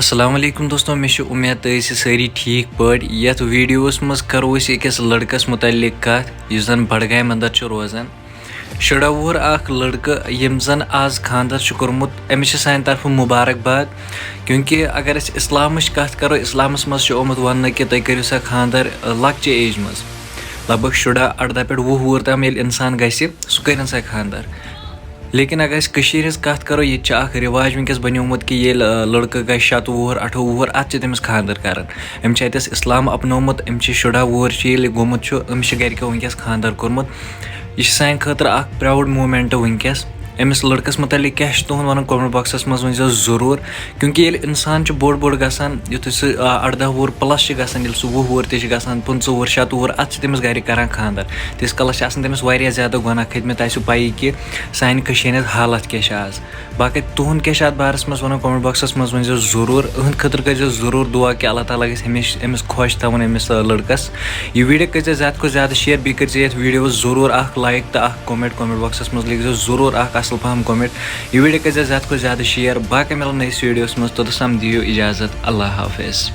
अस्सलाम वालेकुम दोस्तों, मे उम्मीद तो सारी ठीक पे यथ वीडियोस मज करो अकिस लड़कस मुतलिक कत इस जन बडगाम अंदर रोजान शुरा वुहर लड़का यम जन आज खानदर कोर्मुत अमिस सान तरफ मुबारकबाद। क्योंकि अगर इस्लाम कत करो इस्लामस मज आमुत वन कि तुम करो सा खानदर लक्चे एज मज लगभग शुरा 18 पे 20 वुहर तम ये इंसान गि सह कर सा खानदर। लेकिन अगर हज कत करो ये रिवाज वनकस बनोमुत कि ये लड़का गि 7 वुहर 8 वुहर अत तमिस खानदर कर अम इस्लाम अपनोमुत अम 14 वुहर ये गोमुत अमिस गरको वनकस खानदर कोर्मुत। यह सान खतर प्राउड मोमेंट वनकस। अमिस लड़कस मुतलिक क्या तुहद वन कमेंट बॉक्सस मज वन जरूर। क्योंकि ये इंसान बोड़ बोड़ गसान युथ सह 18 वुहर प्लस गसान 20 वुहर तक 25 वुहर 7 वुहर अत तमिस गर कर खानदर तीस कलस तमिस ज्यादा गुनाह खतमत पई कि सान हालत क्या आज। बाकी तुहद क्या बारस मज वन कमेंट बॉक्सस मज वन जरूर अहद खतर कर जरूर दुआ कि अल्लाह ताला गमिस अमिस खुश थवन अमिस लड़कस। यह वीडियो कर ज्यादा को ज्यादा शेयर बी कर वीडियो जरूर लाइक तो कमेंट बॉक्सस मज लिख जरूर असल पहम कमेंट। यह वीडियो कर ज्यादा को ज्यादा शेयर। बाकी मिलन नई वीडियोस मज तोतम दियो इजाजत। अल्लाह हाफिज।